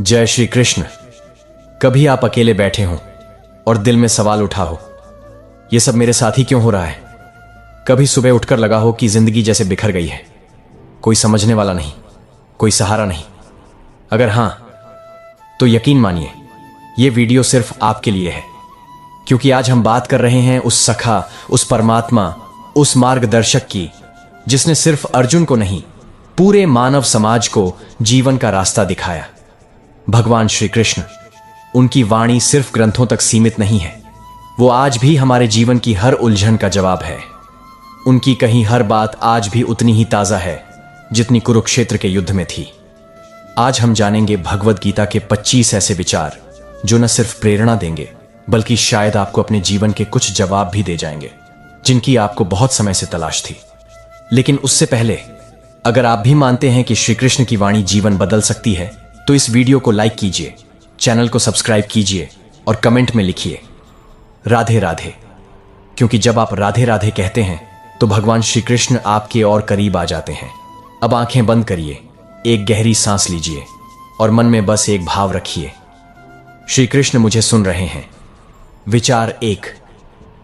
जय श्री कृष्ण। कभी आप अकेले बैठे हों और दिल में सवाल उठा हो, यह सब मेरे साथ ही क्यों हो रहा है। कभी सुबह उठकर लगा हो कि जिंदगी जैसे बिखर गई है, कोई समझने वाला नहीं, कोई सहारा नहीं। अगर हां, तो यकीन मानिए यह वीडियो सिर्फ आपके लिए है, क्योंकि आज हम बात कर रहे हैं उस सखा, उस परमात्मा, उस मार्गदर्शक की, जिसने सिर्फ अर्जुन को नहीं, पूरे मानव समाज को जीवन का रास्ता दिखाया। भगवान श्री कृष्ण। उनकी वाणी सिर्फ ग्रंथों तक सीमित नहीं है, वो आज भी हमारे जीवन की हर उलझन का जवाब है। उनकी कही हर बात आज भी उतनी ही ताजा है जितनी कुरुक्षेत्र के युद्ध में थी। आज हम जानेंगे भगवद गीता के 25 ऐसे विचार जो न सिर्फ प्रेरणा देंगे, बल्कि शायद आपको अपने जीवन के कुछ जवाब भी दे जाएंगे जिनकी आपको बहुत समय से तलाश थी। लेकिन उससे पहले, अगर आप भी मानते हैं कि श्री कृष्ण की वाणी जीवन बदल सकती है, तो इस वीडियो को लाइक कीजिए, चैनल को सब्सक्राइब कीजिए और कमेंट में लिखिए राधे राधे। क्योंकि जब आप राधे राधे कहते हैं तो भगवान श्री कृष्ण आपके और करीब आ जाते हैं। अब आंखें बंद करिए, एक गहरी सांस लीजिए और मन में बस एक भाव रखिए, श्री कृष्ण मुझे सुन रहे हैं। विचार 1,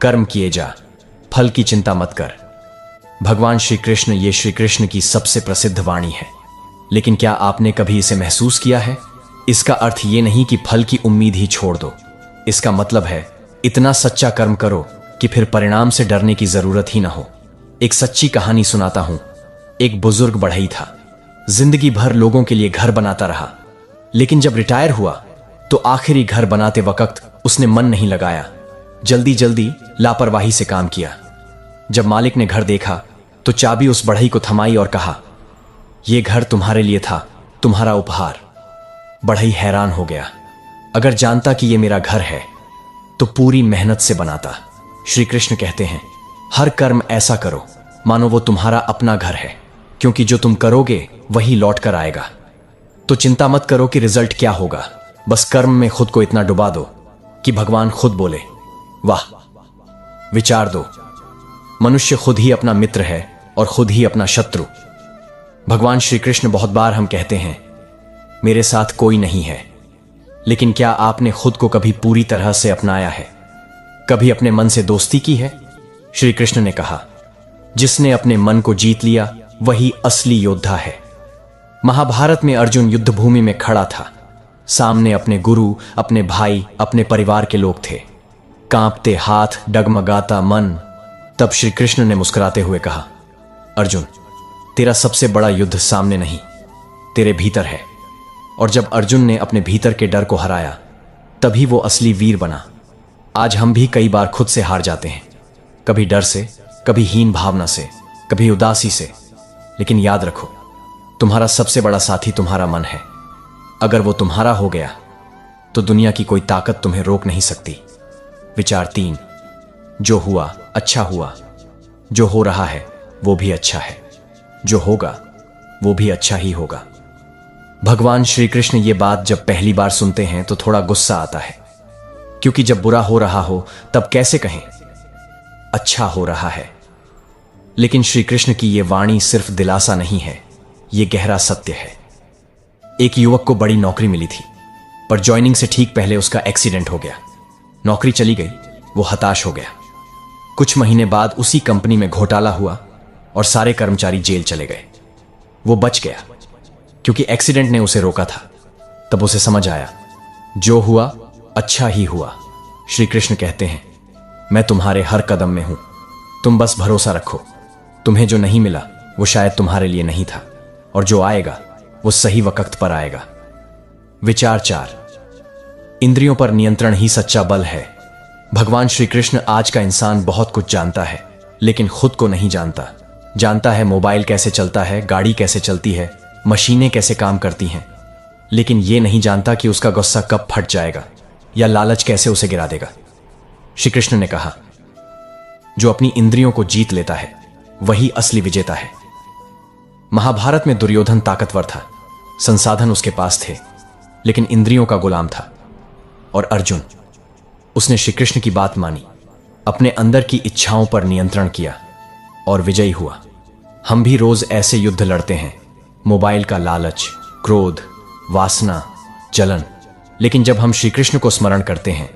कर्म किए जा, फल की चिंता मत कर। भगवान श्री कृष्ण, ये श्री कृष्ण की सबसे प्रसिद्ध वाणी है, लेकिन क्या आपने कभी इसे महसूस किया है? इसका अर्थ ये नहीं कि फल की उम्मीद ही छोड़ दो। इसका मतलब है इतना सच्चा कर्म करो कि फिर परिणाम से डरने की जरूरत ही ना हो। एक सच्ची कहानी सुनाता हूं। एक बुजुर्ग बढ़ई था, जिंदगी भर लोगों के लिए घर बनाता रहा, लेकिन जब रिटायर हुआ तो आखिरी घर बनाते वक्त उसने मन नहीं लगाया, जल्दी जल्दी लापरवाही से काम किया। जब मालिक ने घर देखा तो चाबी उस बढ़ई को थमाई और कहा, यह घर तुम्हारे लिए था, तुम्हारा उपहार। बढ़ई हैरान हो गया। अगर जानता कि यह मेरा घर है तो पूरी मेहनत से बनाता। श्री कृष्ण कहते हैं, हर कर्म ऐसा करो मानो वो तुम्हारा अपना घर है, क्योंकि जो तुम करोगे वही लौट कर आएगा। तो चिंता मत करो कि रिजल्ट क्या होगा, बस कर्म में खुद को इतना डुबा दो कि भगवान खुद बोले वाह। विचार 2, मनुष्य खुद ही अपना मित्र है और खुद ही अपना शत्रु। भगवान श्री कृष्ण, बहुत बार हम कहते हैं मेरे साथ कोई नहीं है, लेकिन क्या आपने खुद को कभी पूरी तरह से अपनाया है? कभी अपने मन से दोस्ती की है? श्री कृष्ण ने कहा, जिसने अपने मन को जीत लिया वही असली योद्धा है। महाभारत में अर्जुन युद्ध भूमि में खड़ा था। सामने अपने गुरु, अपने भाई, अपने परिवार के लोग थे। कांपते हाथ, डगमगाता मन। तब श्री कृष्ण ने मुस्कुराते हुए कहा, अर्जुन, तेरा सबसे बड़ा युद्ध सामने नहीं, तेरे भीतर है। और जब अर्जुन ने अपने भीतर के डर को हराया, तभी वो असली वीर बना। आज हम भी कई बार खुद से हार जाते हैं, कभी डर से, कभी हीन भावना से, कभी उदासी से। लेकिन याद रखो, तुम्हारा सबसे बड़ा साथी तुम्हारा मन है। अगर वो तुम्हारा हो गया तो दुनिया की कोई ताकत तुम्हें रोक नहीं सकती। विचार 3, जो हुआ अच्छा हुआ, जो हो रहा है वो भी अच्छा है, जो होगा वो भी अच्छा ही होगा। भगवान श्री कृष्ण ये बात जब पहली बार सुनते हैं तो थोड़ा गुस्सा आता है, क्योंकि जब बुरा हो रहा हो तब कैसे कहें अच्छा हो रहा है। लेकिन श्री कृष्ण की ये वाणी सिर्फ दिलासा नहीं है, ये गहरा सत्य है। एक युवक को बड़ी नौकरी मिली थी, पर ज्वाइनिंग से ठीक पहले उसका एक्सीडेंट हो गया। नौकरी चली गई, वो हताश हो गया। कुछ महीने बाद उसी कंपनी में घोटाला हुआ और सारे कर्मचारी जेल चले गए। वो बच गया क्योंकि एक्सीडेंट ने उसे रोका था। तब उसे समझ आया, जो हुआ अच्छा ही हुआ। श्री कृष्ण कहते हैं, मैं तुम्हारे हर कदम में हूं, तुम बस भरोसा रखो। तुम्हें जो नहीं मिला वो शायद तुम्हारे लिए नहीं था, और जो आएगा वो सही वक्त पर आएगा। विचार 4, इंद्रियों पर नियंत्रण ही सच्चा बल है। भगवान श्री कृष्ण, आज का इंसान बहुत कुछ जानता है, लेकिन खुद को नहीं जानता। जानता है मोबाइल कैसे चलता है, गाड़ी कैसे चलती है, मशीनें कैसे काम करती हैं, लेकिन यह नहीं जानता कि उसका गुस्सा कब फट जाएगा या लालच कैसे उसे गिरा देगा। श्री कृष्ण ने कहा, जो अपनी इंद्रियों को जीत लेता है वही असली विजेता है। महाभारत में दुर्योधन ताकतवर था, संसाधन उसके पास थे, लेकिन इंद्रियों का गुलाम था। और अर्जुन, उसने श्री कृष्ण की बात मानी, अपने अंदर की इच्छाओं पर नियंत्रण किया और विजयी हुआ। हम भी रोज ऐसे युद्ध लड़ते हैं, मोबाइल का लालच, क्रोध, वासना, जलन। लेकिन जब हम श्री कृष्ण को स्मरण करते हैं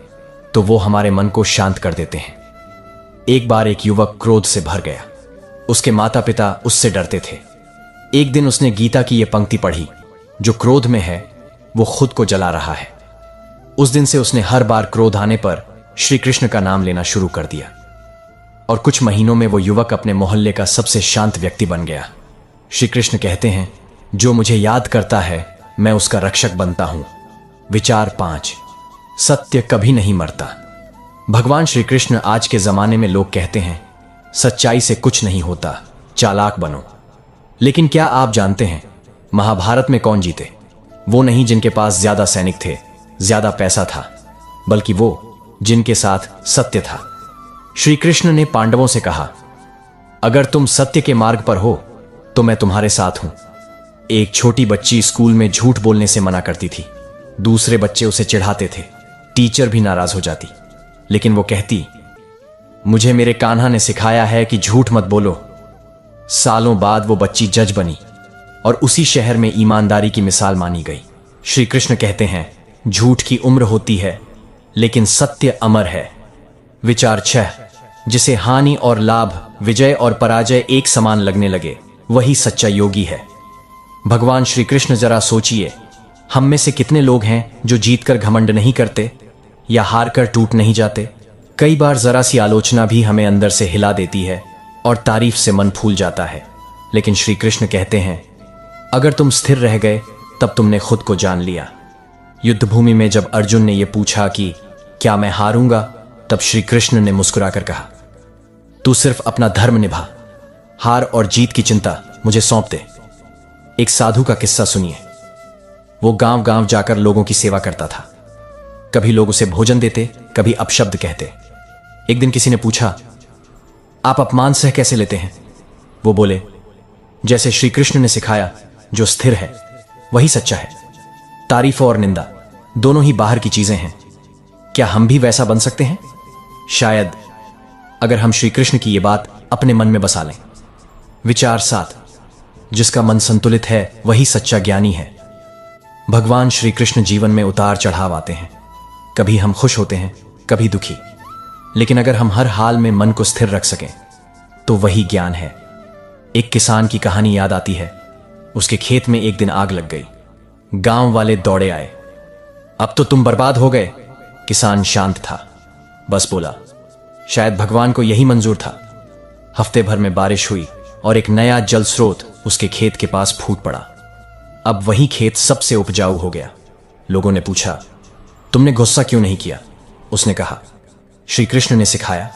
तो वो हमारे मन को शांत कर देते हैं। एक बार एक युवक क्रोध से भर गया। उसके माता पिता उससे डरते थे। एक दिन उसने गीता की यह पंक्ति पढ़ी, जो क्रोध में है वो खुद को जला रहा है। उस दिन से उसने हर बार क्रोध आने पर श्री कृष्ण का नाम लेना शुरू कर दिया और कुछ महीनों में वो युवक अपने मोहल्ले का सबसे शांत व्यक्ति बन गया। श्री कृष्ण कहते हैं, जो मुझे याद करता है मैं उसका रक्षक बनता हूं। विचार 5, सत्य कभी नहीं मरता। भगवान श्री कृष्ण आज के जमाने में लोग कहते हैं सच्चाई से कुछ नहीं होता, चालाक बनो। लेकिन क्या आप जानते हैं महाभारत में कौन जीते? वो नहीं जिनके पास ज्यादा सैनिक थे, ज्यादा पैसा था, बल्कि वो जिनके साथ सत्य था। श्री कृष्ण ने पांडवों से कहा, अगर तुम सत्य के मार्ग पर हो तो मैं तुम्हारे साथ हूं। एक छोटी बच्ची स्कूल में झूठ बोलने से मना करती थी। दूसरे बच्चे उसे चिढ़ाते थे। टीचर भी नाराज हो जाती, लेकिन वो कहती, मुझे मेरे कान्हा ने सिखाया है कि झूठ मत बोलो। सालों बाद वो बच्ची जज बनी और उसी शहर में ईमानदारी की मिसाल मानी गई। श्री कृष्ण कहते हैं, झूठ की उम्र होती है लेकिन सत्य अमर है। विचार 6, जिसे हानि और लाभ, विजय और पराजय एक समान लगने लगे, वही सच्चा योगी है। भगवान श्री कृष्ण जरा सोचिए, हम में से कितने लोग हैं जो जीतकर घमंड नहीं करते या हार कर टूट नहीं जाते? कई बार जरा सी आलोचना भी हमें अंदर से हिला देती है और तारीफ से मन फूल जाता है। लेकिन श्री कृष्ण कहते हैं, अगर तुम स्थिर रह गए तब तुमने खुद को जान लिया। युद्धभूमि में जब अर्जुन ने यह पूछा कि क्या मैं हारूंगा, तब श्री कृष्ण ने मुस्कुराकर कहा, तू सिर्फ अपना धर्म निभा, हार और जीत की चिंता मुझे सौंप दे। एक साधु का किस्सा सुनिए। वो गांव गांव जाकर लोगों की सेवा करता था। कभी लोग उसे भोजन देते, कभी अपशब्द कहते। एक दिन किसी ने पूछा, आप अपमान सह कैसे लेते हैं? वो बोले, जैसे श्री कृष्ण ने सिखाया, जो स्थिर है वही सच्चा है। तारीफ और निंदा दोनों ही बाहर की चीजें हैं। क्या हम भी वैसा बन सकते हैं? शायद, अगर हम श्री कृष्ण की ये बात अपने मन में बसा लें। विचार 7, जिसका मन संतुलित है वही सच्चा ज्ञानी है। भगवान श्री कृष्ण जीवन में उतार चढ़ाव आते हैं। कभी हम खुश होते हैं, कभी दुखी, लेकिन अगर हम हर हाल में मन को स्थिर रख सकें तो वही ज्ञान है। एक किसान की कहानी याद आती है। उसके खेत में एक दिन आग लग गई। गांव वाले दौड़े आए। अब तो तुम बर्बाद हो गए। किसान शांत था, बस बोला, शायद भगवान को यही मंजूर था। हफ्ते भर में बारिश हुई और एक नया जल स्रोत उसके खेत के पास फूट पड़ा। अब वही खेत सबसे उपजाऊ हो गया। लोगों ने पूछा, तुमने गुस्सा क्यों नहीं किया? उसने कहा, श्री कृष्ण ने सिखाया,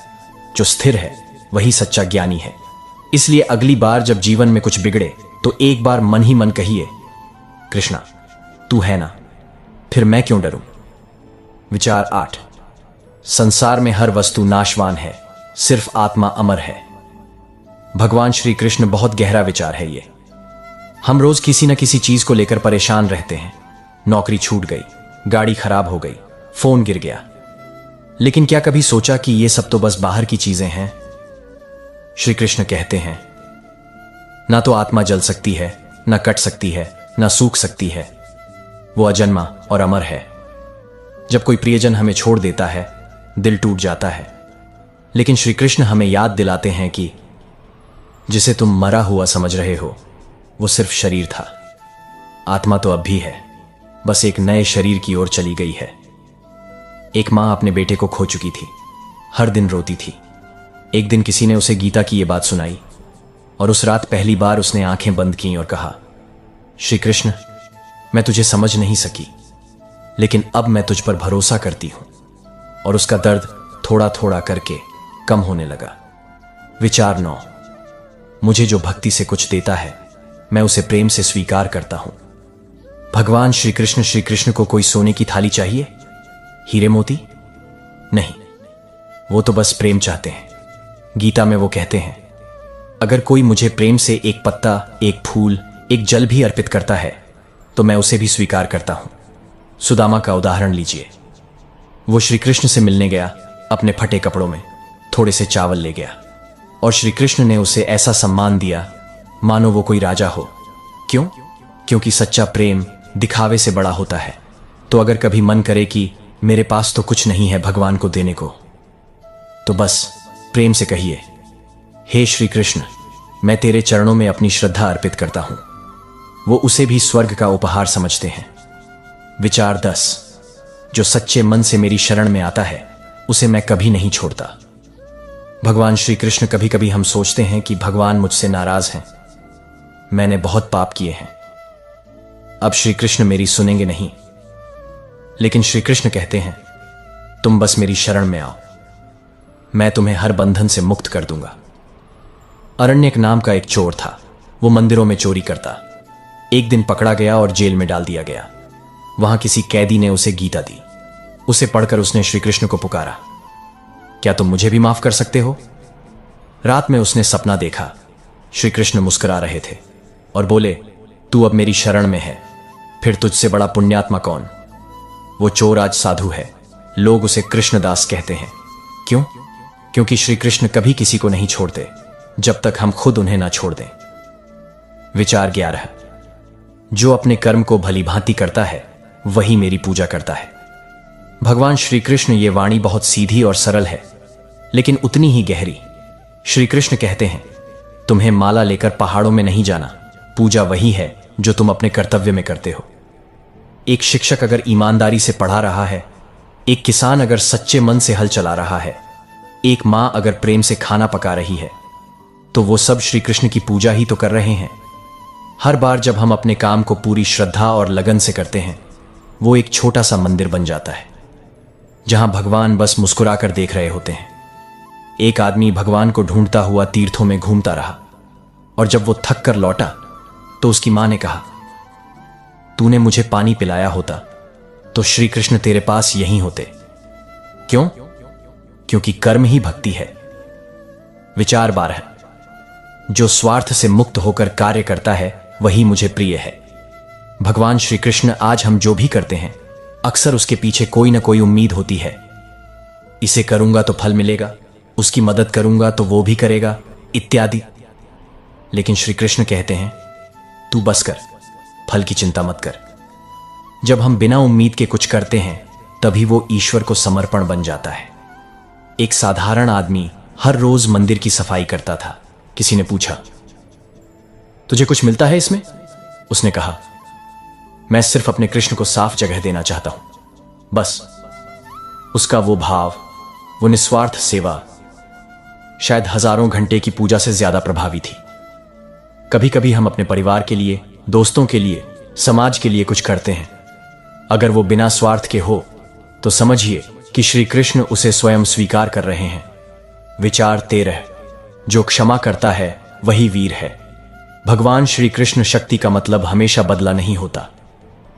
जो स्थिर है वही सच्चा ज्ञानी है। इसलिए अगली बार जब जीवन में कुछ बिगड़े तो एक बार मन ही मन कहिए, कृष्णा तू है ना, फिर मैं क्यों डरूं? विचार 8, संसार में हर वस्तु नाशवान है, सिर्फ आत्मा अमर है। भगवान श्री कृष्ण बहुत गहरा विचार है ये। हम रोज किसी न किसी चीज को लेकर परेशान रहते हैं। नौकरी छूट गई, गाड़ी खराब हो गई, फोन गिर गया। लेकिन क्या कभी सोचा कि ये सब तो बस बाहर की चीजें हैं? श्री कृष्ण कहते हैं, ना तो आत्मा जल सकती है, ना कट सकती है, ना सूख सकती है। वो अजन्मा और अमर है। जब कोई प्रियजन हमें छोड़ देता है, दिल टूट जाता है, लेकिन श्री कृष्ण हमें याद दिलाते हैं कि जिसे तुम मरा हुआ समझ रहे हो वो सिर्फ शरीर था। आत्मा तो अब भी है, बस एक नए शरीर की ओर चली गई है। एक मां अपने बेटे को खो चुकी थी, हर दिन रोती थी। एक दिन किसी ने उसे गीता की यह बात सुनाई और उस रात पहली बार उसने आंखें बंद की और कहा, श्री कृष्ण मैं तुझे समझ नहीं सकी, लेकिन अब मैं तुझ पर भरोसा करती हूं। और उसका दर्द थोड़ा थोड़ा करके कम होने लगा। विचार 9, मुझे जो भक्ति से कुछ देता है मैं उसे प्रेम से स्वीकार करता हूं। भगवान श्री कृष्ण को कोई सोने की थाली चाहिए, हीरे मोती नहीं, वो तो बस प्रेम चाहते हैं। गीता में वो कहते हैं, अगर कोई मुझे प्रेम से एक पत्ता, एक फूल, एक जल भी अर्पित करता है तो मैं उसे भी स्वीकार करता हूं। सुदामा का उदाहरण लीजिए। वो श्री कृष्ण से मिलने गया, अपने फटे कपड़ों में थोड़े से चावल ले गया और श्री कृष्ण ने उसे ऐसा सम्मान दिया मानो वो कोई राजा हो। क्यों? क्योंकि सच्चा प्रेम दिखावे से बड़ा होता है। तो अगर कभी मन करे कि मेरे पास तो कुछ नहीं है भगवान को देने को, तो बस प्रेम से कहिए, हे श्री कृष्ण, मैं तेरे चरणों में अपनी श्रद्धा अर्पित करता हूं। वो उसे भी स्वर्ग का उपहार समझते हैं। विचार 10। जो सच्चे मन से मेरी शरण में आता है उसे मैं कभी नहीं छोड़ता। भगवान श्री कृष्ण, कभी कभी हम सोचते हैं कि भगवान मुझसे नाराज हैं, मैंने बहुत पाप किए हैं, अब श्री कृष्ण मेरी सुनेंगे नहीं। लेकिन श्री कृष्ण कहते हैं, तुम बस मेरी शरण में आओ, मैं तुम्हें हर बंधन से मुक्त कर दूंगा। अरण्यक नाम का एक चोर था। वो मंदिरों में चोरी करता। एक दिन पकड़ा गया और जेल में डाल दिया गया। वहां किसी कैदी ने उसे गीता दी। उसे पढ़कर उसने श्री कृष्ण को पुकारा, क्या तुम मुझे भी माफ कर सकते हो? रात में उसने सपना देखा, श्री कृष्ण मुस्कुरा रहे थे और बोले, तू अब मेरी शरण में है, फिर तुझसे बड़ा पुण्यात्मा कौन? वो चोर आज साधु है, लोग उसे कृष्णदास कहते हैं। क्यों? क्योंकि श्री कृष्ण कभी किसी को नहीं छोड़ते जब तक हम खुद उन्हें ना छोड़ दें। विचार 11। जो अपने कर्म को भली भांति करता है वही मेरी पूजा करता है। भगवान श्री कृष्ण, ये वाणी बहुत सीधी और सरल है लेकिन उतनी ही गहरी। श्री कृष्ण कहते हैं, तुम्हें माला लेकर पहाड़ों में नहीं जाना, पूजा वही है जो तुम अपने कर्तव्य में करते हो। एक शिक्षक अगर ईमानदारी से पढ़ा रहा है, एक किसान अगर सच्चे मन से हल चला रहा है, एक मां अगर प्रेम से खाना पका रही है, तो वो सब श्री कृष्ण की पूजा ही तो कर रहे हैं। हर बार जब हम अपने काम को पूरी श्रद्धा और लगन से करते हैं, वो एक छोटा सा मंदिर बन जाता है जहां भगवान बस मुस्कुराकर देख रहे होते हैं। एक आदमी भगवान को ढूंढता हुआ तीर्थों में घूमता रहा और जब वो थक कर लौटा तो उसकी मां ने कहा, तूने मुझे पानी पिलाया होता तो श्री कृष्ण तेरे पास यहीं होते। क्यों? क्योंकि कर्म ही भक्ति है। विचार 12। जो स्वार्थ से मुक्त होकर कार्य करता है वही मुझे प्रिय है। भगवान श्री कृष्ण, आज हम जो भी करते हैं अक्सर उसके पीछे कोई ना कोई उम्मीद होती है। इसे करूंगा तो फल मिलेगा, उसकी मदद करूंगा तो वो भी करेगा, इत्यादि। लेकिन श्री कृष्ण कहते हैं, तू बस कर, फल की चिंता मत कर। जब हम बिना उम्मीद के कुछ करते हैं तभी वो ईश्वर को समर्पण बन जाता है। एक साधारण आदमी हर रोज मंदिर की सफाई करता था। किसी ने पूछा, तुझे कुछ मिलता है इसमें? उसने कहा, मैं सिर्फ अपने कृष्ण को साफ जगह देना चाहता हूं, बस। उसका वो भाव, वो निस्वार्थ सेवा शायद हजारों घंटे की पूजा से ज्यादा प्रभावी थी। कभी कभी हम अपने परिवार के लिए, दोस्तों के लिए, समाज के लिए कुछ करते हैं, अगर वो बिना स्वार्थ के हो तो समझिए कि श्री कृष्ण उसे स्वयं स्वीकार कर रहे हैं। विचार 13। जो क्षमा करता है वही वीर है। भगवान श्री कृष्ण, शक्ति का मतलब हमेशा बदला नहीं होता।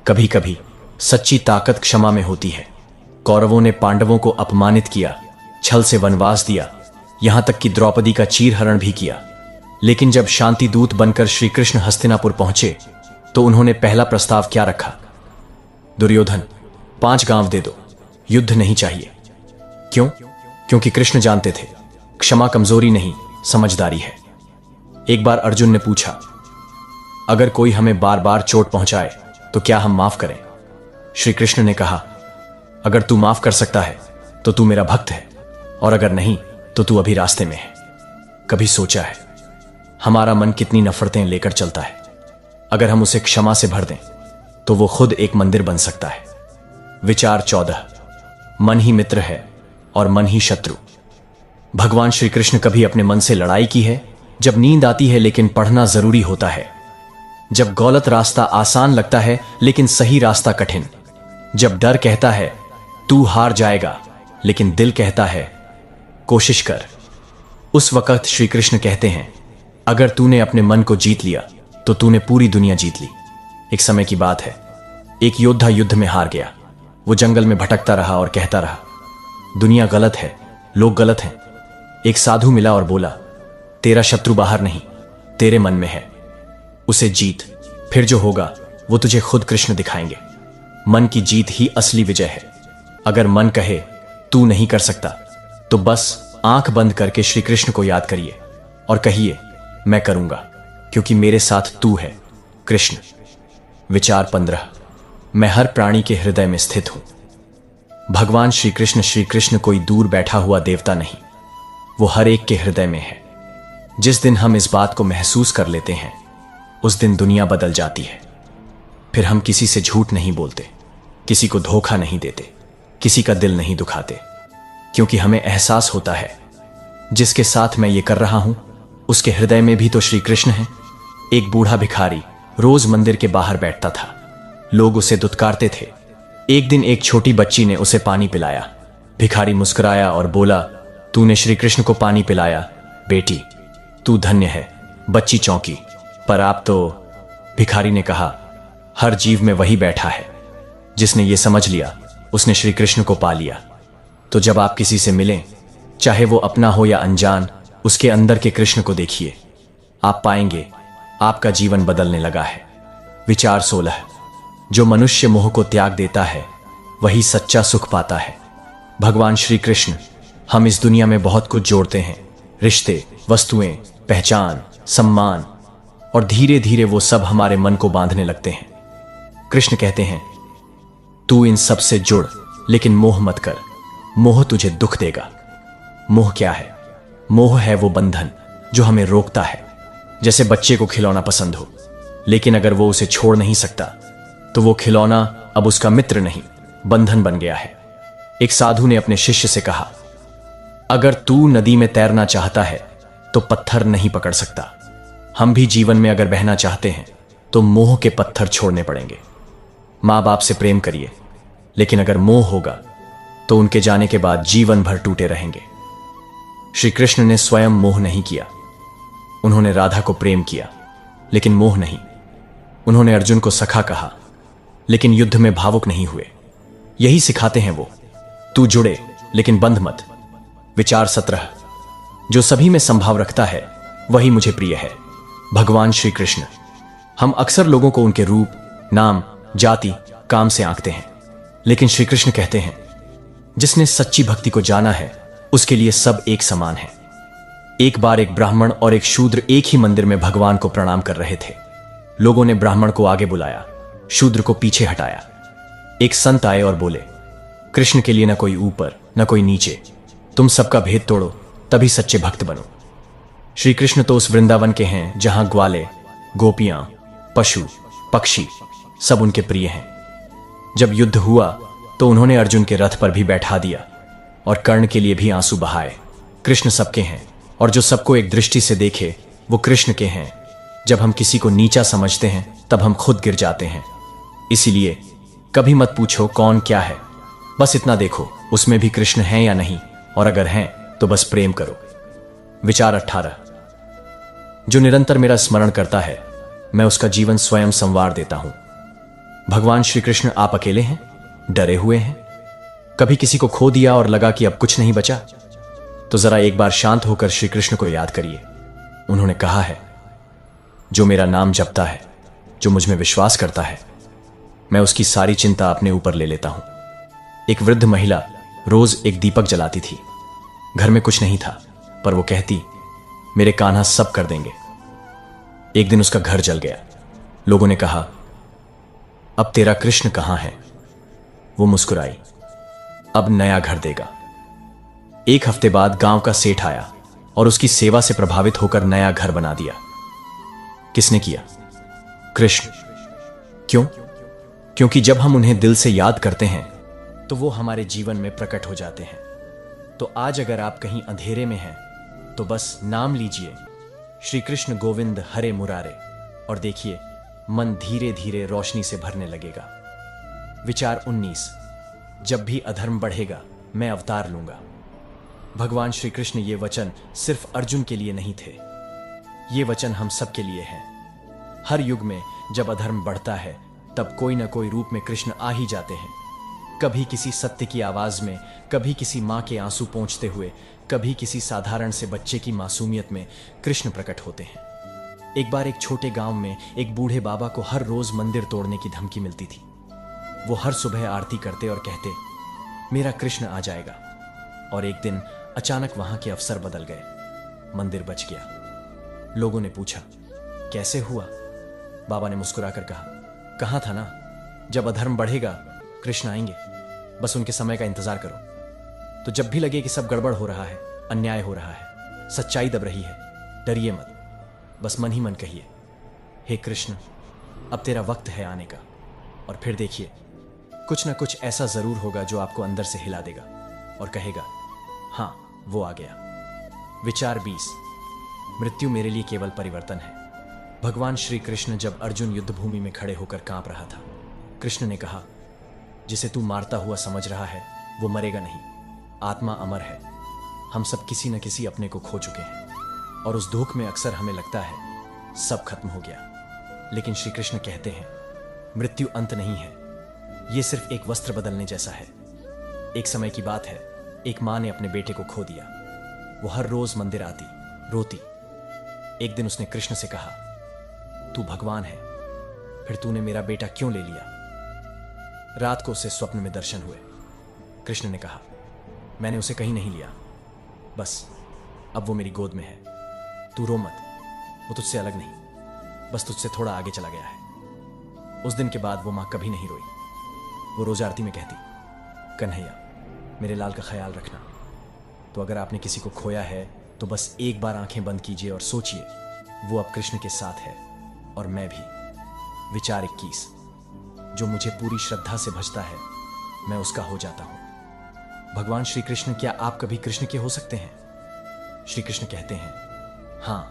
कभी कभी सच्ची ताकत क्षमा में होती है। कौरवों ने पांडवों को अपमानित किया, छल से वनवास दिया, यहां तक कि द्रौपदी का चीरहरण भी किया। लेकिन जब शांति दूत बनकर श्री कृष्ण हस्तिनापुर पहुंचे तो उन्होंने पहला प्रस्ताव क्या रखा? दुर्योधन, 5 गांव दे दो, युद्ध नहीं चाहिए। क्यों? क्योंकि कृष्ण जानते थे क्षमा कमजोरी नहीं, समझदारी है। एक बार अर्जुन ने पूछा, अगर कोई हमें बार बार चोट पहुंचाए तो क्या हम माफ करें? श्री कृष्ण ने कहा, अगर तू माफ कर सकता है तो तू मेरा भक्त है, और अगर नहीं तो तू अभी रास्ते में है। कभी सोचा है हमारा मन कितनी नफरतें लेकर चलता है? अगर हम उसे क्षमा से भर दें तो वो खुद एक मंदिर बन सकता है। विचार 14। मन ही मित्र है और मन ही शत्रु। भगवान श्री कृष्ण कभी अपने मन से लड़ाई की है? जब नींद आती है लेकिन पढ़ना जरूरी होता है, जब गलत रास्ता आसान लगता है लेकिन सही रास्ता कठिन, जब डर कहता है तू हार जाएगा लेकिन दिल कहता है कोशिश कर, उस वक्त श्री कृष्ण कहते हैं, अगर तूने अपने मन को जीत लिया तो तूने पूरी दुनिया जीत ली। एक समय की बात है, एक योद्धा युद्ध में हार गया। वो जंगल में भटकता रहा और कहता रहा, दुनिया गलत है, लोग गलत हैं। एक साधु मिला और बोला, तेरा शत्रु बाहर नहीं, तेरे मन में है, उसे जीत, फिर जो होगा वो तुझे खुद कृष्ण दिखाएंगे। मन की जीत ही असली विजय है। अगर मन कहे तू नहीं कर सकता तो बस आंख बंद करके श्री कृष्ण को याद करिए और कहिए, मैं करूंगा क्योंकि मेरे साथ तू है कृष्ण। विचार 15। मैं हर प्राणी के हृदय में स्थित हूं। भगवान श्री कृष्ण कोई दूर बैठा हुआ देवता नहीं, वो हर एक के हृदय में है। जिस दिन हम इस बात को महसूस कर लेते हैं, उस दिन दुनिया बदल जाती है। फिर हम किसी से झूठ नहीं बोलते, किसी को धोखा नहीं देते, किसी का दिल नहीं दुखाते, क्योंकि हमें एहसास होता है जिसके साथ मैं ये कर रहा हूं उसके हृदय में भी तो श्री कृष्ण है। एक बूढ़ा भिखारी रोज मंदिर के बाहर बैठता था। लोग उसे दुत्कारते थे। एक दिन एक छोटी बच्ची ने उसे पानी पिलाया। भिखारी मुस्कुराया और बोला, तूने श्री कृष्ण को पानी पिलाया, बेटी तू धन्य है। बच्ची चौंकी, पर आप तो। भिखारी ने कहा, हर जीव में वही बैठा है जिसने ये समझ लिया उसने श्री कृष्ण को पा लिया। तो जब आप किसी से मिलें, चाहे वो अपना हो या अनजान, उसके अंदर के कृष्ण को देखिए। आप पाएंगे आपका जीवन बदलने लगा है। विचार 16। जो मनुष्य मोह को त्याग देता है वही सच्चा सुख पाता है। भगवान श्री कृष्ण हम इस दुनिया में बहुत कुछ जोड़ते हैं, रिश्ते, वस्तुएं, पहचान, सम्मान, और धीरे धीरे वो सब हमारे मन को बांधने लगते हैं। कृष्ण कहते हैं, तू इन सब से जुड़, लेकिन मोह मत कर, मोह तुझे दुख देगा। मोह क्या है? मोह है वो बंधन जो हमें रोकता है। जैसे बच्चे को खिलौना पसंद हो, लेकिन अगर वो उसे छोड़ नहीं सकता तो वो खिलौना अब उसका मित्र नहीं, बंधन बन गया है। एक साधु ने अपने शिष्य से कहा, अगर तू नदी में तैरना चाहता है तो पत्थर नहीं पकड़ सकता। हम भी जीवन में अगर बहना चाहते हैं तो मोह के पत्थर छोड़ने पड़ेंगे। मां बाप से प्रेम करिए, लेकिन अगर मोह होगा तो उनके जाने के बाद जीवन भर टूटे रहेंगे। श्री कृष्ण ने स्वयं मोह नहीं किया। उन्होंने राधा को प्रेम किया, लेकिन मोह नहीं। उन्होंने अर्जुन को सखा कहा, लेकिन युद्ध में भावुक नहीं हुए। यही सिखाते हैं वो। तू जुड़े, लेकिन बंध मत। विचार 17। जो सभी में संभाव रखता है वही मुझे प्रिय है। भगवान श्री कृष्ण। हम अक्सर लोगों को उनके रूप, नाम, जाति, काम से आंकते हैं, लेकिन श्री कृष्ण कहते हैं, जिसने सच्ची भक्ति को जाना है उसके लिए सब एक समान है। एक बार एक ब्राह्मण और एक शूद्र एक ही मंदिर में भगवान को प्रणाम कर रहे थे। लोगों ने ब्राह्मण को आगे बुलाया, शूद्र को पीछे हटाया। एक संत आए और बोले, कृष्ण के लिए न कोई ऊपर न कोई नीचे, तुम सबका भेद तोड़ो, तभी सच्चे भक्त बनो। श्री कृष्ण तो उस वृंदावन के हैं जहां ग्वाले, गोपियां, पशु, पक्षी सब उनके प्रिय हैं। जब युद्ध हुआ तो उन्होंने अर्जुन के रथ पर भी बैठा दिया और कर्ण के लिए भी आंसू बहाए। कृष्ण सबके हैं, और जो सबको एक दृष्टि से देखे वो कृष्ण के हैं। जब हम किसी को नीचा समझते हैं तब हम खुद गिर जाते हैं। इसीलिए कभी मत पूछो कौन क्या है, बस इतना देखो उसमें भी कृष्ण हैं या नहीं, और अगर हैं तो बस प्रेम करो। विचार 18। जो निरंतर मेरा स्मरण करता है मैं उसका जीवन स्वयं संवार देता हूं। भगवान श्री कृष्ण आप अकेले हैं, डरे हुए हैं? कभी किसी को खो दिया और लगा कि अब कुछ नहीं बचा? तो जरा एक बार शांत होकर श्री कृष्ण को याद करिए। उन्होंने कहा है, जो मेरा नाम जपता है, जो मुझ में विश्वास करता है, मैं उसकी सारी चिंता अपने ऊपर ले लेता हूं। एक वृद्ध महिला रोज एक दीपक जलाती थी। घर में कुछ नहीं था, पर वो कहती, मेरे कान्हा सब कर देंगे। एक दिन उसका घर जल गया। लोगों ने कहा, अब तेरा कृष्ण कहां है? वो मुस्कुराई, अब नया घर देगा। एक हफ्ते बाद गांव का सेठ आया और उसकी सेवा से प्रभावित होकर नया घर बना दिया। किसने किया? कृष्ण। क्यों? क्योंकि जब हम उन्हें दिल से याद करते हैं तो वो हमारे जीवन में प्रकट हो जाते हैं। तो आज अगर आप कहीं अंधेरे में हैं तो बस नाम लीजिए, श्री कृष्ण गोविंद हरे मुरारे, और देखिए मन धीरे धीरे रोशनी से भरने लगेगा। विचार 19। जब भी अधर्म बढ़ेगा मैं अवतार लूंगा। भगवान श्री कृष्ण ये वचन सिर्फ अर्जुन के लिए नहीं थे, ये वचन हम सब के लिए हैं। हर युग में जब अधर्म बढ़ता है तब कोई ना कोई रूप में कृष्ण आ ही जाते हैं। कभी किसी सत्य की आवाज में, कभी किसी मां के आंसू पोंछते हुए, कभी किसी साधारण से बच्चे की मासूमियत में कृष्ण प्रकट होते हैं। एक बार एक छोटे गांव में एक बूढ़े बाबा को हर रोज मंदिर तोड़ने की धमकी मिलती थी। वो हर सुबह आरती करते और कहते, मेरा कृष्ण आ जाएगा। और एक दिन अचानक वहां के अफसर बदल गए, मंदिर बच गया। लोगों ने पूछा, कैसे हुआ? बाबा ने मुस्कुराकर कहा, कहा था ना, जब अधर्म बढ़ेगा कृष्ण आएंगे, बस उनके समय का इंतजार करो। तो जब भी लगे कि सब गड़बड़ हो रहा है, अन्याय हो रहा है, सच्चाई दब रही है, डरिए मत, बस मन ही मन कहिए, हे कृष्ण अब तेरा वक्त है आने का। और फिर देखिए कुछ ना कुछ ऐसा जरूर होगा जो आपको अंदर से हिला देगा और कहेगा हां वो आ गया। विचार 20। मृत्यु मेरे लिए केवल परिवर्तन है। भगवान श्री कृष्ण जब अर्जुन युद्ध भूमि में खड़े होकर कांप रहा था, कृष्ण ने कहा, जिसे तू मारता हुआ समझ रहा है वो मरेगा नहीं, आत्मा अमर है। हम सब किसी न किसी अपने को खो चुके हैं और उस दुख में अक्सर हमें लगता है सब खत्म हो गया, लेकिन श्री कृष्ण कहते हैं मृत्यु अंत नहीं है, यह सिर्फ एक वस्त्र बदलने जैसा है। एक समय की बात है, एक मां ने अपने बेटे को खो दिया। वो हर रोज मंदिर आती, रोती। एक दिन उसने कृष्ण से कहा, तू भगवान है, फिर तूने मेरा बेटा क्यों ले लिया? रात को उसे स्वप्न में दर्शन हुए। कृष्ण ने कहा, मैंने उसे कहीं नहीं लिया, बस अब वो मेरी गोद में है। तू रो मत, वो तुझसे अलग नहीं, बस तुझसे थोड़ा आगे चला गया है। उस दिन के बाद वो मां कभी नहीं रोई। वो रोज आरती में कहती, कन्हैया मेरे लाल का ख्याल रखना। तो अगर आपने किसी को खोया है तो बस एक बार आंखें बंद कीजिए और सोचिए वो अब कृष्ण के साथ है और मैं भी। विचार 21। जो मुझे पूरी श्रद्धा से भजता है मैं उसका हो जाता हूं। भगवान श्री कृष्ण, क्या आप कभी कृष्ण के हो सकते हैं? श्री कृष्ण कहते हैं, हां,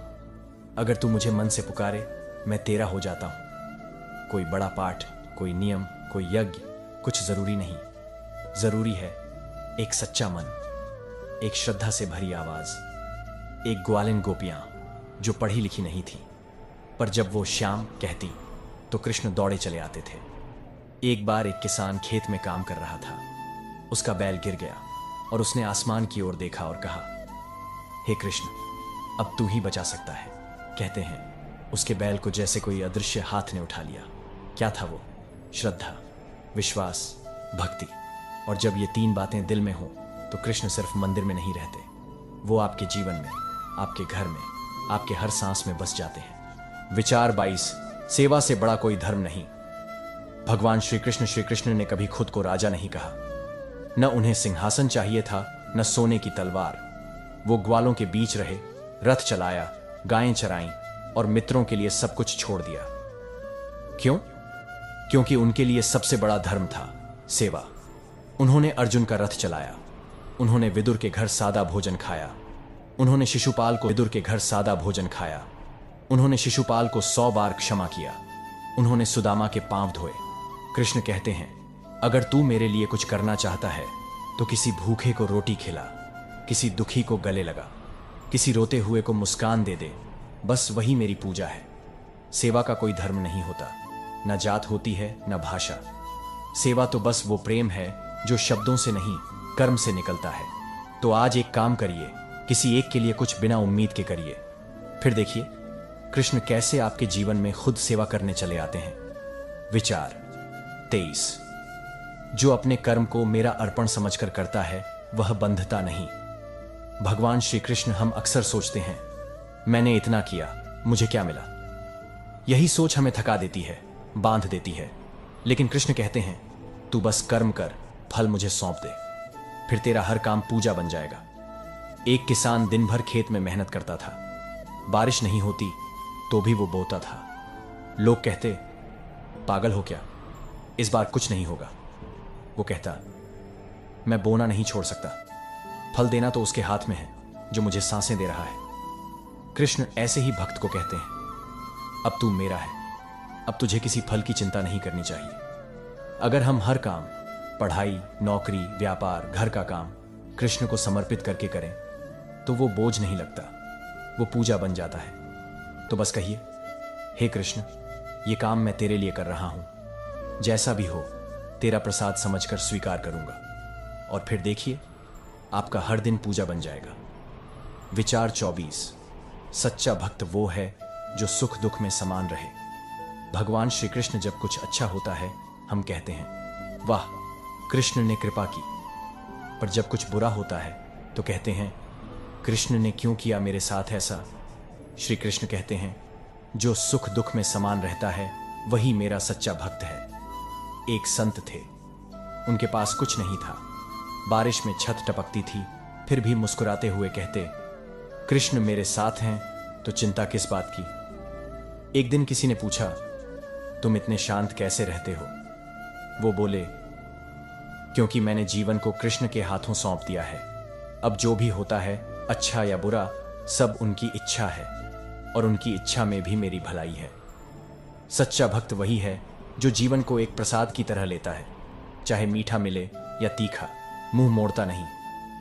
अगर तू मुझे मन से पुकारे मैं तेरा हो जाता हूं। कोई बड़ा पाठ, कोई नियम, कोई यज्ञ कुछ जरूरी नहीं। जरूरी है एक सच्चा मन, एक श्रद्धा से भरी आवाज, एक ग्वालिन गोपियां जो पढ़ी लिखी नहीं थी, पर जब वो श्याम कहती तो कृष्ण दौड़े चले आते थे। एक बार एक किसान खेत में काम कर रहा था। उसका बैल गिर गया और उसने आसमान की ओर देखा और कहा, हे कृष्ण अब तू ही बचा सकता है। कहते हैं उसके बैल को जैसे कोई अदृश्य हाथ ने उठा लिया। क्या था वो? श्रद्धा, विश्वास, भक्ति। और जब ये तीन बातें दिल में हों तो कृष्ण सिर्फ मंदिर में नहीं रहते, वो आपके जीवन में, आपके घर में, आपके हर सांस में बस जाते हैं। विचार 22। सेवा से बड़ा कोई धर्म नहीं। भगवान श्री कृष्ण ने कभी खुद को राजा नहीं कहा। न उन्हें सिंहासन चाहिए था, न सोने की तलवार। वो ग्वालों के बीच रहे, रथ चलाया, गायें चराईं और मित्रों के लिए सब कुछ छोड़ दिया। क्यों? क्योंकि उनके लिए सबसे बड़ा धर्म था सेवा। उन्होंने अर्जुन का रथ चलाया, उन्होंने विदुर के घर सादा भोजन खाया, उन्होंने शिशुपाल को विदुर के घर सादा भोजन खाया, उन्होंने शिशुपाल को 100 बार क्षमा किया, उन्होंने सुदामा के पांव धोए। कृष्ण कहते हैं, अगर तू मेरे लिए कुछ करना चाहता है तो किसी भूखे को रोटी खिला, किसी दुखी को गले लगा, किसी रोते हुए को मुस्कान दे दे, बस वही मेरी पूजा है। सेवा का कोई धर्म नहीं होता, न जात होती है न भाषा। सेवा तो बस वो प्रेम है जो शब्दों से नहीं कर्म से निकलता है। तो आज एक काम करिए, किसी एक के लिए कुछ बिना उम्मीद के करिए, फिर देखिए कृष्ण कैसे आपके जीवन में खुद सेवा करने चले आते हैं। विचार 23। जो अपने कर्म को मेरा अर्पण समझकर करता है वह बंधता नहीं। भगवान श्री कृष्ण, हम अक्सर सोचते हैं मैंने इतना किया, मुझे क्या मिला। यही सोच हमें थका देती है, बांध देती है। लेकिन कृष्ण कहते हैं, तू बस कर्म कर, फल मुझे सौंप दे, फिर तेरा हर काम पूजा बन जाएगा। एक किसान दिन भर खेत में मेहनत करता था, बारिश नहीं होती तो भी वो बोता था। लोग कहते, पागल हो क्या, इस बार कुछ नहीं होगा। वो कहता, मैं बोना नहीं छोड़ सकता, फल देना तो उसके हाथ में है जो मुझे सांसें दे रहा है। कृष्ण ऐसे ही भक्त को कहते हैं, अब तू मेरा है, अब तुझे किसी फल की चिंता नहीं करनी चाहिए। अगर हम हर काम, पढ़ाई, नौकरी, व्यापार, घर का काम कृष्ण को समर्पित करके करें तो वो बोझ नहीं लगता, वो पूजा बन जाता है। तो बस कहिए, हे कृष्ण, ये काम मैं तेरे लिए कर रहा हूं, जैसा भी हो तेरा प्रसाद समझकर स्वीकार करूंगा। और फिर देखिए आपका हर दिन पूजा बन जाएगा। विचार 24। सच्चा भक्त वो है जो सुख दुख में समान रहे। भगवान श्री कृष्ण, जब कुछ अच्छा होता है हम कहते हैं, वाह कृष्ण ने कृपा की, पर जब कुछ बुरा होता है तो कहते हैं, कृष्ण ने क्यों किया मेरे साथ ऐसा। श्री कृष्ण कहते हैं, जो सुख दुख में समान रहता है वही मेरा सच्चा भक्त है। एक संत थे। उनके पास कुछ नहीं था। बारिश में छत टपकती थी, फिर भी मुस्कुराते हुए कहते, कृष्ण मेरे साथ हैं तो चिंता किस बात की। एक दिन किसी ने पूछा, तुम इतने शांत कैसे रहते हो? वो बोले, क्योंकि मैंने जीवन को कृष्ण के हाथों सौंप दिया है। अब जो भी होता है, अच्छा या बुरा, सब उनकी इच्छा है और उनकी इच्छा में भी मेरी भलाई है। सच्चा भक्त वही है जो जीवन को एक प्रसाद की तरह लेता है, चाहे मीठा मिले या तीखा, मुंह मोड़ता नहीं।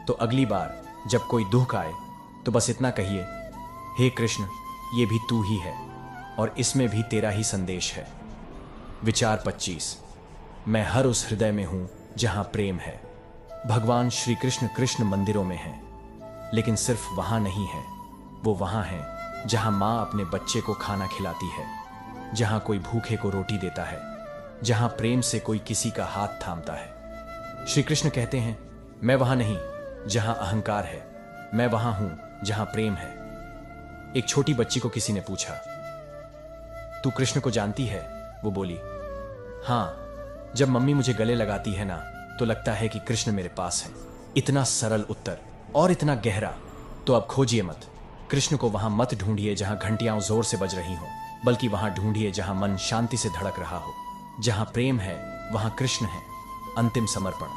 तो अगली बार जब कोई दुख आए तो बस इतना कहिए, हे कृष्ण, ये भी तू ही है और इसमें भी तेरा ही संदेश है। विचार 25। मैं हर उस हृदय में हूं जहां प्रेम है। भगवान श्री कृष्ण कृष्ण मंदिरों में हैं, लेकिन सिर्फ वहां नहीं है, वो वहां है जहां मां अपने बच्चे को खाना खिलाती है, जहां कोई भूखे को रोटी देता है, जहां प्रेम से कोई किसी का हाथ थामता है। श्री कृष्ण कहते हैं, मैं वहां नहीं जहां अहंकार है, मैं वहां हूं जहां प्रेम है। एक छोटी बच्ची को किसी ने पूछा, तू कृष्ण को जानती है? वो बोली, हां, जब मम्मी मुझे गले लगाती है ना, तो लगता है कि कृष्ण मेरे पास है। इतना सरल उत्तर और इतना गहरा। तो अब खोजिए मत, कृष्ण को वहां मत ढूंढिए जहां घंटियां जोर से बज रही हों, बल्कि वहां ढूंढिए जहां मन शांति से धड़क रहा हो। जहां प्रेम है वहां कृष्ण है। अंतिम समर्पण,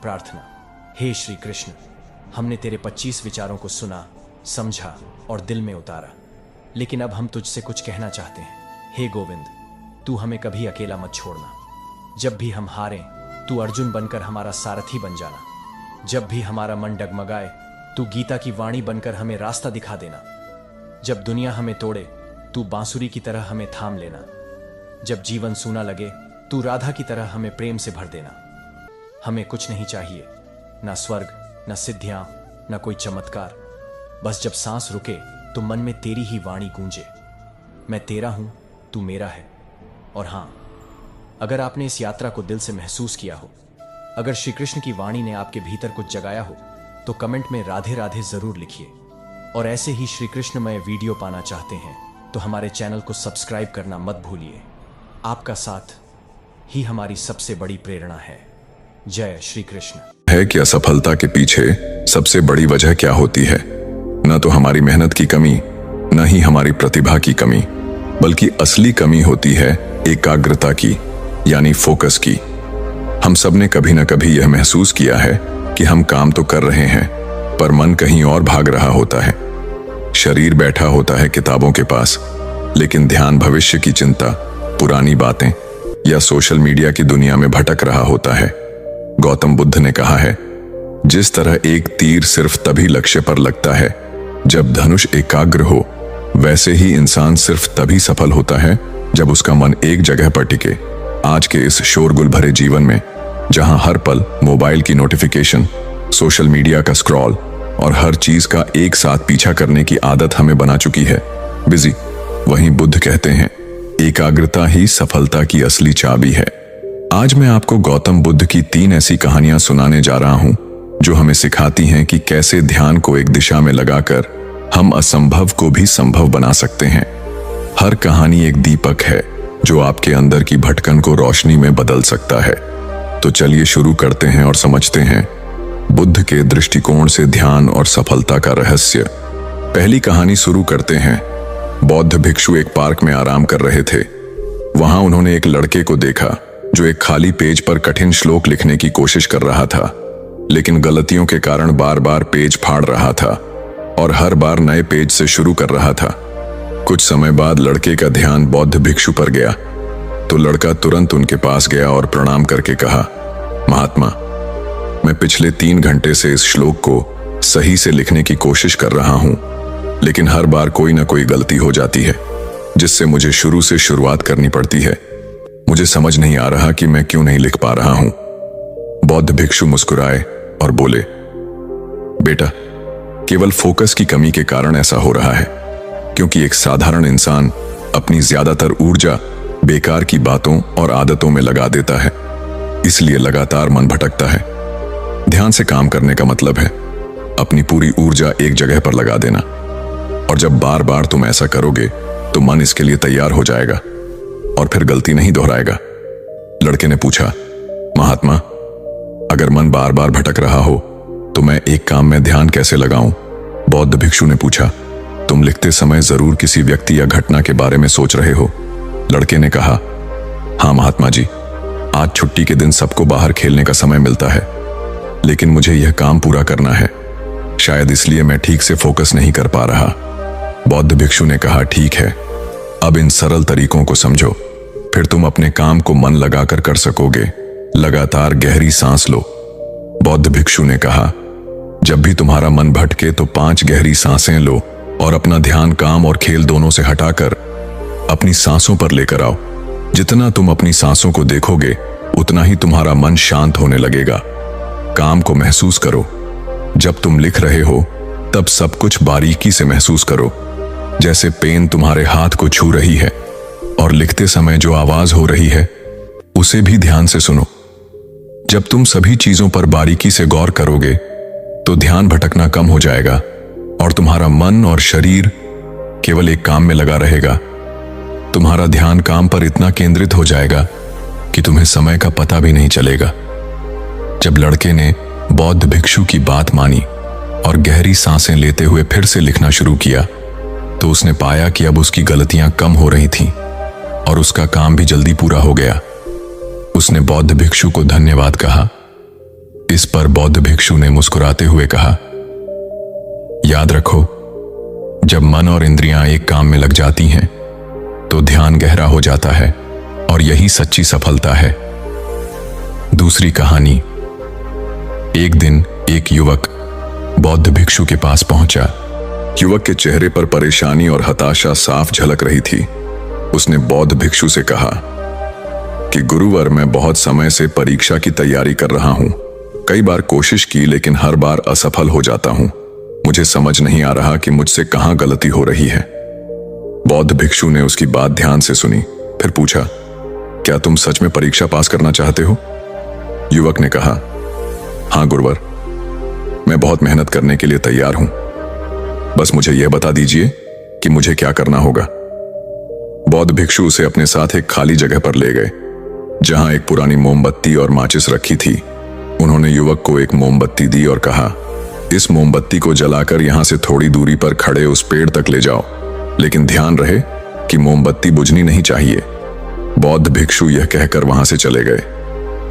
प्रार्थना। हे श्री कृष्ण, हमने तेरे 25 विचारों को सुना, समझा और दिल में उतारा, लेकिन अब हम तुझसे कुछ कहना चाहते हैं। हे गोविंद, तू हमें कभी अकेला मत छोड़ना। जब भी हम हारें, तू अर्जुन बनकर हमारा सारथी बन जाना। जब भी हमारा मन डगमगाए, तू गीता की वाणी बनकर हमें रास्ता दिखा देना। जब दुनिया हमें तोड़े, तू बांसुरी की तरह हमें थाम लेना। जब जीवन सूना लगे, तू राधा की तरह हमें प्रेम से भर देना। हमें कुछ नहीं चाहिए, ना स्वर्ग, ना सिद्धियां, ना कोई चमत्कार। बस जब सांस रुके तो मन में तेरी ही वाणी गूंजे, मैं तेरा हूं, तू मेरा है। और हां, अगर आपने इस यात्रा को दिल से महसूस किया हो, अगर श्री कृष्ण की वाणी ने आपके भीतर कुछ जगाया हो, तो कमेंट में राधे राधे जरूर लिखिए। और ऐसे ही श्री कृष्णमय वीडियो पाना चाहते हैं तो हमारे चैनल को सब्सक्राइब करना मत भूलिए। आपका साथ ही हमारी सबसे बड़ी प्रेरणा है। जय श्री कृष्ण। है कि असफलता के पीछे सबसे बड़ी वजह क्या होती है? न तो हमारी मेहनत की कमी, न ही हमारी प्रतिभा की कमी, बल्कि असली कमी होती है एकाग्रता की, यानी फोकस की। हम सब ने कभी न कभी यह महसूस किया है कि हम काम तो कर रहे हैं, पर मन कहीं और भाग रहा होता है। शरीर बैठा होता है किताबों के पास, लेकिन ध्यान भविष्य की चिंता, पुरानी बातें या सोशल मीडिया की दुनिया में भटक रहा होता है। गौतम बुद्ध ने कहा है, जिस तरह एक तीर सिर्फ तभी लक्ष्य पर लगता है जब धनुष एकाग्र हो, वैसे ही इंसान सिर्फ तभी सफल होता है जब उसका मन एक जगह पर टिके। आज के इस शोरगुल भरे जीवन में, जहां हर पल मोबाइल की नोटिफिकेशन, सोशल मीडिया का स्क्रॉल और हर चीज का एक साथ पीछा करने की आदत हमें बना चुकी है, बिजी, वहीं बुद्ध कहते हैं, एकाग्रता ही सफलता की असली चाबी है। आज मैं आपको गौतम बुद्ध की 3 ऐसी कहानियां सुनाने जा रहा हूं जो हमें सिखाती हैं कि कैसे ध्यान को एक दिशा में लगाकर हम असंभव को भी संभव बना सकते हैं। हर कहानी एक दीपक है जो आपके अंदर की भटकन को रोशनी में बदल सकता है। तो चलिए शुरू करते हैं और समझते हैं बुद्ध के दृष्टिकोण से ध्यान और सफलता का रहस्य। पहली कहानी शुरू करते हैं। बौद्ध भिक्षु एक पार्क में आराम कर रहे थे। वहां उन्होंने एक लड़के को देखा जो एक खाली पेज पर कठिन श्लोक लिखने की कोशिश कर रहा था, लेकिन गलतियों के कारण बार बार पेज फाड़ रहा था और हर बार नए पेज से शुरू कर रहा था। कुछ समय बाद लड़के का ध्यान बौद्ध भिक्षु पर गया तो लड़का तुरंत उनके पास गया और प्रणाम करके कहा, महात्मा, मैं पिछले 3 घंटे से इस श्लोक को सही से लिखने की कोशिश कर रहा हूं, लेकिन हर बार कोई ना कोई गलती हो जाती है जिससे मुझे शुरू से शुरुआत करनी पड़ती है। मुझे समझ नहीं आ रहा कि मैं क्यों नहीं लिख पा रहा हूं। बौद्ध भिक्षु मुस्कुराए और बोले, बेटा, केवल फोकस की कमी के कारण ऐसा हो रहा है, क्योंकि एक साधारण इंसान अपनी ज्यादातर ऊर्जा बेकार की बातों और आदतों में लगा देता है, इसलिए लगातार मन भटकता है। ध्यान से काम करने का मतलब है अपनी पूरी ऊर्जा एक जगह पर लगा देना, और जब बार बार तुम ऐसा करोगे तो मन इसके लिए तैयार हो जाएगा और फिर गलती नहीं दोहराएगा। लड़के ने पूछा, महात्मा, अगर मन बार बार भटक रहा हो तो मैं एक काम में ध्यान कैसे लगाऊं? बौद्ध भिक्षु ने पूछा। तुम लिखते समय जरूर किसी व्यक्ति या घटना के बारे में सोच रहे हो। लड़के ने कहा, हाँ महात्मा जी, आज छुट्टी के दिन सबको बाहर खेलने का समय मिलता है, लेकिन मुझे यह काम पूरा करना है। शायद इसलिए मैं ठीक से फोकस नहीं कर पा रहा। बौद्ध भिक्षु ने कहा, ठीक है, अब इन सरल तरीकों को समझो, फिर तुम अपने काम को मन लगाकर कर सकोगे। लगातार गहरी सांस लो। बौद्ध भिक्षु ने कहा, जब भी तुम्हारा मन भटके तो 5 गहरी सांसें लो और अपना ध्यान काम और खेल दोनों से हटाकर अपनी सांसों पर लेकर आओ। जितना तुम अपनी सांसों को देखोगे उतना ही तुम्हारा मन शांत होने लगेगा। काम को महसूस करो। जब तुम लिख रहे हो तब सब कुछ बारीकी से महसूस करो, जैसे पेन तुम्हारे हाथ को छू रही है, और लिखते समय जो आवाज हो रही है उसे भी ध्यान से सुनो। जब तुम सभी चीजों पर बारीकी से गौर करोगे तो ध्यान भटकना कम हो जाएगा और तुम्हारा मन और शरीर केवल एक काम में लगा रहेगा। तुम्हारा ध्यान काम पर इतना केंद्रित हो जाएगा कि तुम्हें समय का पता भी नहीं चलेगा। जब लड़के ने बौद्ध भिक्षु की बात मानी और गहरी सांसें लेते हुए फिर से लिखना शुरू किया तो उसने पाया कि अब उसकी गलतियां कम हो रही थीं और उसका काम भी जल्दी पूरा हो गया। उसने बौद्ध भिक्षु को धन्यवाद कहा। इस पर बौद्ध भिक्षु ने मुस्कुराते हुए कहा, याद रखो, जब मन और इंद्रियां एक काम में लग जाती हैं तो ध्यान गहरा हो जाता है और यही सच्ची सफलता है। दूसरी कहानी। एक दिन एक युवक बौद्ध भिक्षु के पास पहुंचा। युवक के चेहरे पर परेशानी और हताशा साफ झलक रही थी। उसने बौद्ध भिक्षु से कहा कि गुरुवर, मैं बहुत समय से परीक्षा की तैयारी कर रहा हूं। कई बार कोशिश की लेकिन हर बार असफल हो जाता हूं। मुझे समझ नहीं आ रहा कि मुझसे कहां गलती हो रही है। बौद्ध भिक्षु ने उसकी बात ध्यान से सुनी, फिर पूछा, क्या तुम सच में परीक्षा पास करना चाहते हो? युवक ने कहा, हाँ गुरुवर, मैं बहुत मेहनत करने के लिए तैयार हूं। बस मुझे यह बता दीजिए कि मुझे क्या करना होगा। बौद्ध भिक्षु उसे अपने साथ एक खाली जगह पर ले गए जहां एक पुरानी मोमबत्ती और माचिस रखी थी। उन्होंने युवक को एक मोमबत्ती दी और कहा, इस मोमबत्ती को जलाकर यहां से थोड़ी दूरी पर खड़े उस पेड़ तक ले जाओ, लेकिन ध्यान रहे कि मोमबत्ती बुझनी नहीं चाहिए। बौद्ध भिक्षु यह कहकर वहां से चले गए।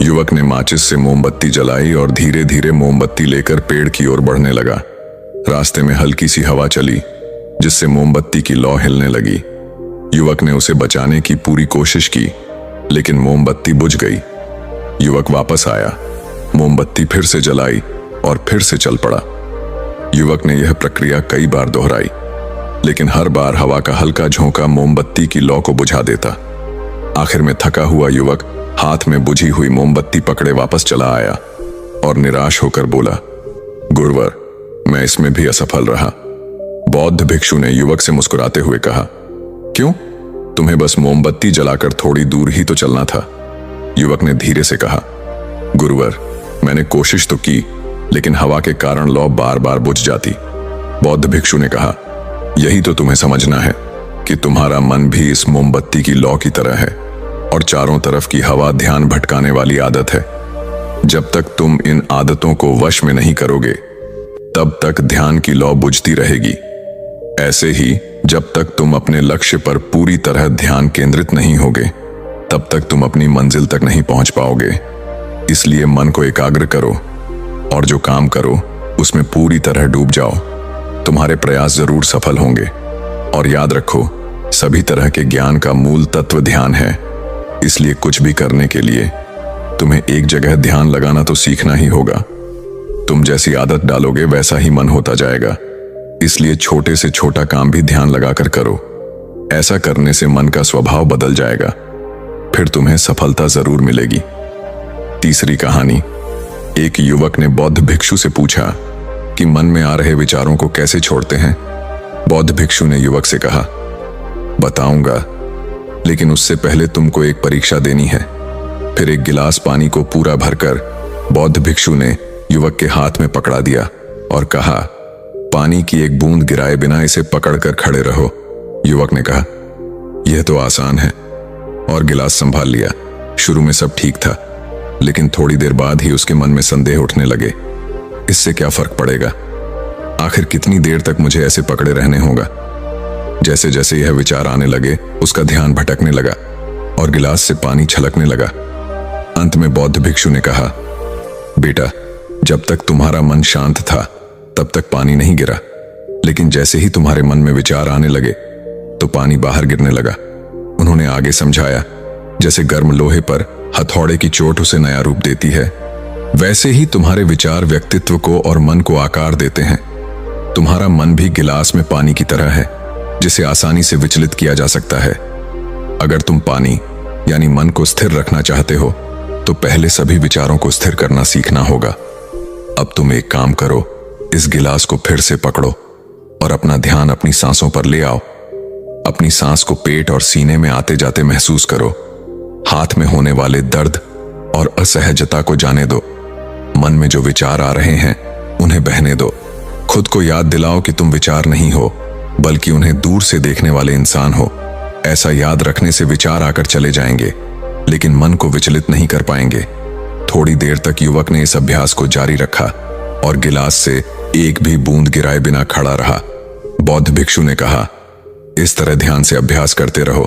युवक ने माचिस से मोमबत्ती जलाई और धीरे धीरे मोमबत्ती लेकर पेड़ की ओर बढ़ने लगा। रास्ते में हल्की सी हवा चली जिससे मोमबत्ती की लौ हिलने लगी। युवक ने उसे बचाने की पूरी कोशिश की लेकिन मोमबत्ती बुझ गई। युवक वापस आया, मोमबत्ती फिर से जलाई और फिर से चल पड़ा। युवक ने यह प्रक्रिया कई बार दोहराई लेकिन हर बार हवा का हल्का झोंका मोमबत्ती की लौ को बुझा देता। आखिर में थका हुआ युवक हाथ में बुझी हुई मोमबत्ती पकड़े वापस चला आया और निराश होकर बोला, गुरुवर, मैं इसमें भी असफल रहा। बौद्ध भिक्षु ने युवक से मुस्कुराते हुए कहा, क्यों? तुम्हें बस मोमबत्ती जलाकर थोड़ी दूर ही तो चलना था। युवक ने धीरे से कहा, गुरुवर, मैंने कोशिश तो की लेकिन हवा के कारण लौ बार बार बुझ जाती। बौद्ध भिक्षु ने कहा, यही तो तुम्हें समझना है कि तुम्हारा मन भी इस मोमबत्ती की लौ की तरह है और चारों तरफ की हवा ध्यान भटकाने वाली आदत है। जब तक तुम इन आदतों को वश में नहीं करोगे तब तक ध्यान की लौ बुझती रहेगी। ऐसे ही जब तक तुम अपने लक्ष्य पर पूरी तरह ध्यान केंद्रित नहीं होगे तब तक तुम अपनी मंजिल तक नहीं पहुंच पाओगे। इसलिए मन को एकाग्र करो और जो काम करो उसमें पूरी तरह डूब जाओ। तुम्हारे प्रयास जरूर सफल होंगे। और याद रखो, सभी तरह के ज्ञान का मूल तत्व ध्यान है। इसलिए कुछ भी करने के लिए तुम्हें एक जगह ध्यान लगाना तो सीखना ही होगा। तुम जैसी आदत डालोगे वैसा ही मन होता जाएगा। इसलिए छोटे से छोटा काम भी ध्यान लगाकर करो। ऐसा करने से मन का स्वभाव बदल जाएगा, फिर तुम्हें सफलता जरूर मिलेगी। तीसरी कहानी। एक युवक ने बौद्ध भिक्षु से पूछा कि मन में आ रहे विचारों को कैसे छोड़ते हैं। बौद्ध भिक्षु ने युवक से कहा, बताऊंगा, लेकिन उससे पहले तुमको एक परीक्षा देनी है। फिर एक गिलास पानी को पूरा भरकर बौद्ध भिक्षु ने युवक के हाथ में पकड़ा दिया और कहा, पानी की एक बूंद गिराए बिना इसे पकड़कर खड़े रहो। युवक ने कहा, यह तो आसान है, और गिलास संभाल लिया। शुरू में सब ठीक था, लेकिन थोड़ी देर बाद ही उसके मन में संदेह उठने लगे। इससे क्या फर्क पड़ेगा? आखिर कितनी देर तक मुझे ऐसे पकड़े रहने होगा? जैसे जैसे यह विचार आने लगे, उसका ध्यान भटकने लगा और गिलास से पानी छलकने लगा। अंत में बौद्ध भिक्षु ने कहा, बेटा, जब तक तुम्हारा मन शांत था तब तक पानी नहीं गिरा, लेकिन जैसे ही तुम्हारे मन में विचार आने लगे तो पानी बाहर गिरने लगा। उन्होंने आगे समझाया, जैसे गर्म लोहे पर हथौड़े की चोट उसे नया रूप देती है, वैसे ही तुम्हारे विचार व्यक्तित्व को और मन को आकार देते हैं। तुम्हारा मन भी गिलास में पानी की तरह है, जिसे आसानी से विचलित किया जा सकता है। अगर तुम पानी यानी मन को स्थिर रखना चाहते हो तो पहले सभी विचारों को स्थिर करना सीखना होगा। अब तुम एक काम करो, इस गिलास को फिर से पकड़ो और अपना ध्यान अपनी सांसों पर ले आओ। अपनी सांस को पेट और सीने में आते जाते महसूस करो। हाथ में होने वाले दर्द और असहजता को जाने दो। मन में जो विचार आ रहे हैं उन्हें बहने दो। खुद को याद दिलाओ कि तुम विचार नहीं हो, बल्कि उन्हें दूर से देखने वाले इंसान हो। ऐसा याद रखने से विचार आकर चले जाएंगे, लेकिन मन को विचलित नहीं कर पाएंगे। थोड़ी देर तक युवक ने इस अभ्यास को जारी रखा और गिलास से एक भी बूंद गिराए बिना खड़ा रहा। बौद्ध भिक्षु ने कहा, इस तरह ध्यान से अभ्यास करते रहो।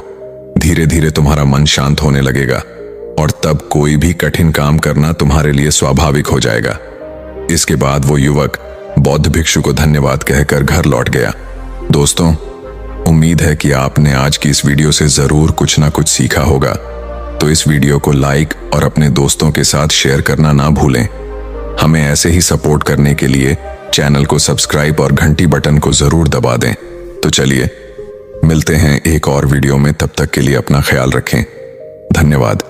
धीरे धीरे तुम्हारा मन शांत होने लगेगा और तब कोई भी कठिन काम करना तुम्हारे लिए स्वाभाविक हो जाएगा। इसके बाद वो युवक बौद्ध भिक्षु को धन्यवाद कहकर घर लौट गया। दोस्तों, उम्मीद है कि आपने आज की इस वीडियो से जरूर कुछ ना कुछ सीखा होगा। तो इस वीडियो को लाइक और अपने दोस्तों के साथ शेयर करना ना भूलें। हमें ऐसे ही सपोर्ट करने के लिए चैनल को सब्सक्राइब और घंटी बटन को जरूर दबा दें। तो चलिए मिलते हैं एक और वीडियो में, तब तक के लिए अपना ख्याल रखें। धन्यवाद।